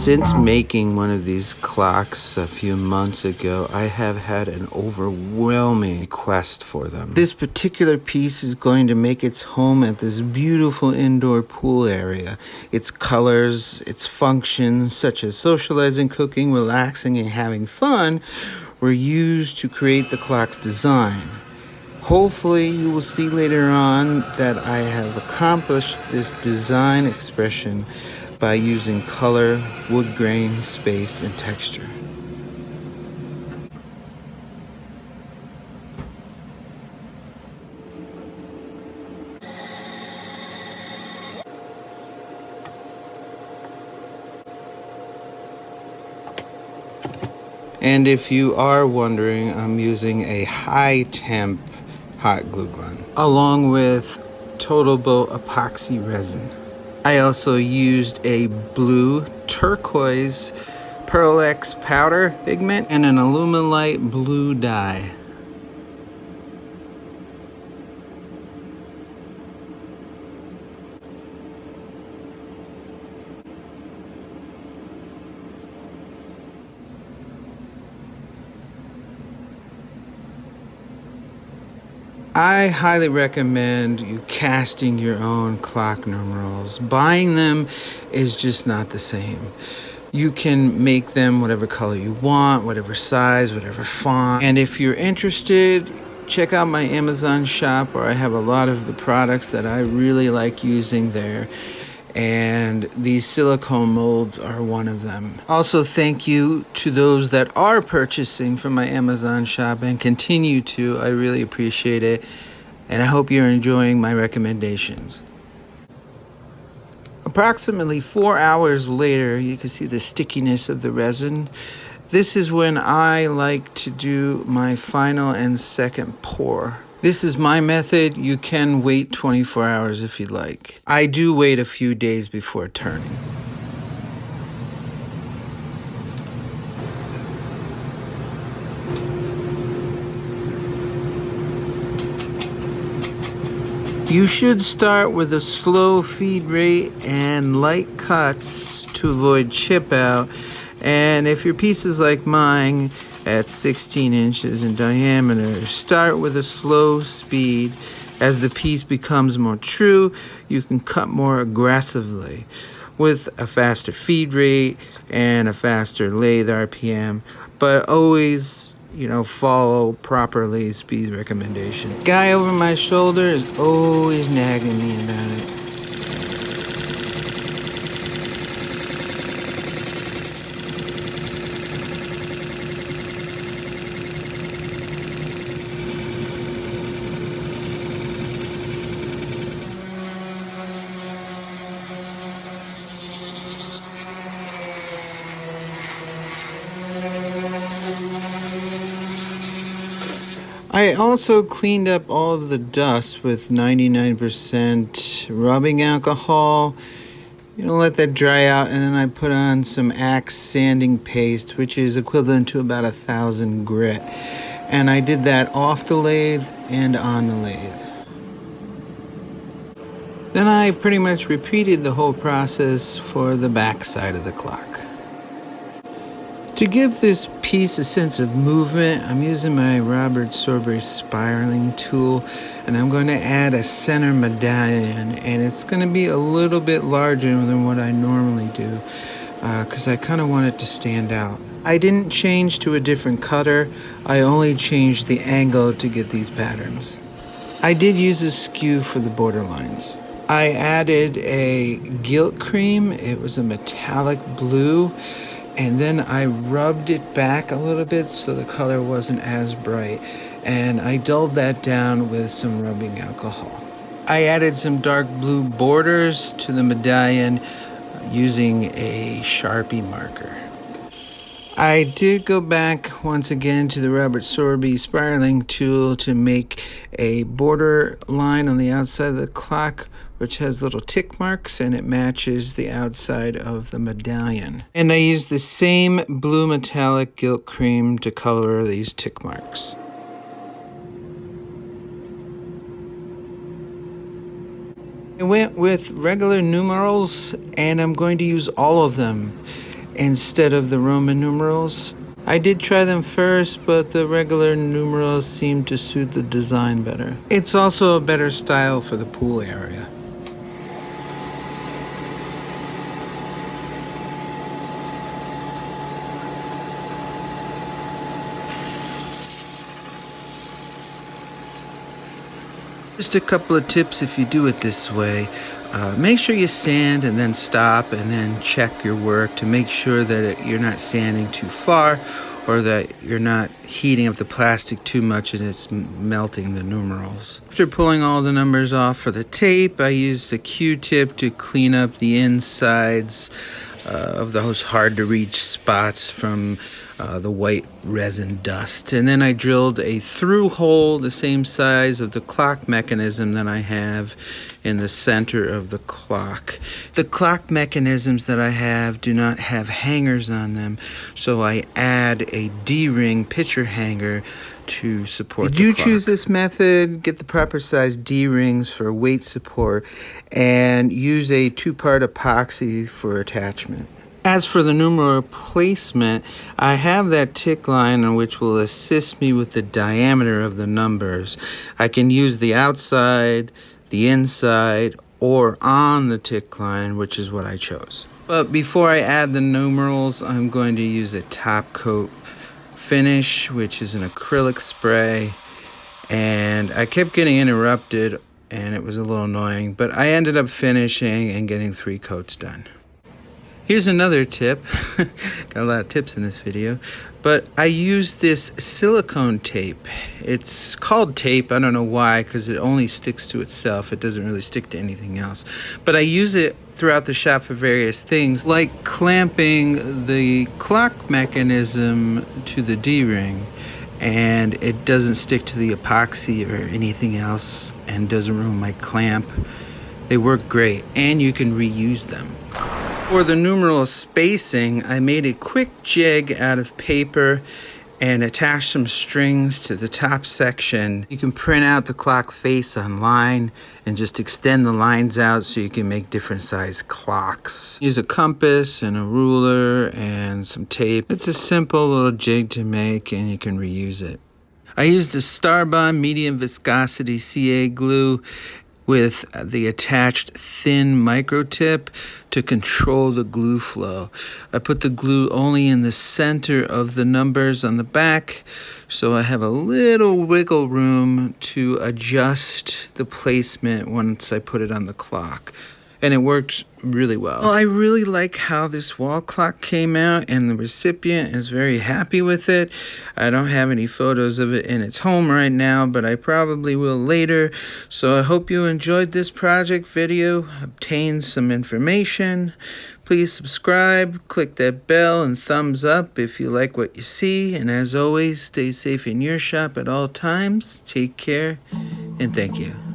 Since making one of these clocks a few months ago, I have had an overwhelming request for them. This particular piece is going to make its home at this beautiful indoor pool area. Its colors, its functions, such as socializing, cooking, relaxing, and having fun, were used to create the clock's design. Hopefully you will see later on that I have accomplished this design expression by using color, wood grain, space, and texture. And if you are wondering, I'm using a high temp hot glue gun along with Totalboat epoxy resin. I also used a blue turquoise Pearl X powder pigment and an Aluminite blue dye. I highly recommend you casting your own clock numerals. Buying them is just not the same. You can make them whatever color you want, whatever size, whatever font. And if you're interested, check out my Amazon shop, where I have a lot of the products that I really like using there. And these silicone molds are one of them. Also, thank you to those that are purchasing from my Amazon shop and continue to. I really appreciate it, and I hope you're enjoying my recommendations. Approximately 4 hours later, you can see the stickiness of the resin. This is when I like to do my final and second pour. This is my method. You can wait 24 hours if you'd like. I do wait a few days before turning. You should start with a slow feed rate and light cuts to avoid chip out. And if your piece is like mine, at 16 inches in diameter, start with a slow speed. As the piece becomes more true, you can cut more aggressively with a faster feed rate and a faster lathe RPM, but always, follow proper lathe speed recommendation. Guy over my shoulder is always nagging me about it. I also cleaned up all of the dust with 99% rubbing alcohol. Let that dry out, and then I put on some ACK'S sanding paste, which is equivalent to about 1,000 grit. And I did that off the lathe and on the lathe. Then I pretty much repeated the whole process for the back side of the clock. To give this piece a sense of movement, I'm using my Robert Sorby spiraling tool, and I'm going to add a center medallion, and it's going to be a little bit larger than what I normally do, because I kind of want it to stand out. I didn't change to a different cutter. I only changed the angle to get these patterns. I did use a skew for the border lines. I added a gilt cream. It was a metallic blue. And then I rubbed it back a little bit so the color wasn't as bright. And I dulled that down with some rubbing alcohol. I added some dark blue borders to the medallion using a Sharpie marker. I did go back once again to the Robert Sorby spiraling tool to make a border line on the outside of the clock, which has little tick marks, and it matches the outside of the medallion. And I used the same blue metallic gilt cream to color these tick marks. I went with regular numerals, and I'm going to use all of them. instead of the Roman numerals. I did try them first, but the regular numerals seem to suit the design better. It's also a better style for the pool area. Just a couple of tips if you do it this way. Make sure you sand and then stop and then check your work to make sure that you're not sanding too far or that you're not heating up the plastic too much and it's melting the numerals. After pulling all the numbers off for the tape, I used a Q-tip to clean up the insides of those hard to reach spots from the white resin dust. And then I drilled a through hole the same size of the clock mechanism that I have in the center of the clock. The clock mechanisms that I have do not have hangers on them, so I add a D-ring picture hanger to support the clock. If you choose this method, get the proper size D-rings for weight support and use a 2-part epoxy for attachment. As for the numeral placement, I have that tick line which will assist me with the diameter of the numbers. I can use the outside, the inside, or on the tick line, which is what I chose. But before I add the numerals, I'm going to use a top coat finish, which is an acrylic spray. And I kept getting interrupted, and it was a little annoying, but I ended up finishing and getting 3 coats done. Here's another tip. Got a lot of tips in this video. But I use this silicone tape. It's called tape. I don't know why, because it only sticks to itself. It doesn't really stick to anything else. But I use it throughout the shop for various things, like clamping the clock mechanism to the D-ring. And it doesn't stick to the epoxy or anything else and doesn't ruin my clamp. They work great, and you can reuse them. For the numeral spacing, I made a quick jig out of paper and attached some strings to the top section. You can print out the clock face online and just extend the lines out so you can make different size clocks. Use a compass and a ruler and some tape. It's a simple little jig to make and you can reuse it. I used a STARBOND medium viscosity CA glue with the attached thin micro tip to control the glue flow. I put the glue only in the center of the numbers on the back, so I have a little wiggle room to adjust the placement once I put it on the clock. And it worked really well. I really like how this wall clock came out, and the recipient is very happy with it. I don't have any photos of it in its home right now, but I probably will later. So I hope you enjoyed this project video, obtained some information. Please subscribe, click that bell and thumbs up if you like what you see. And as always, stay safe in your shop at all times. Take care, and thank you.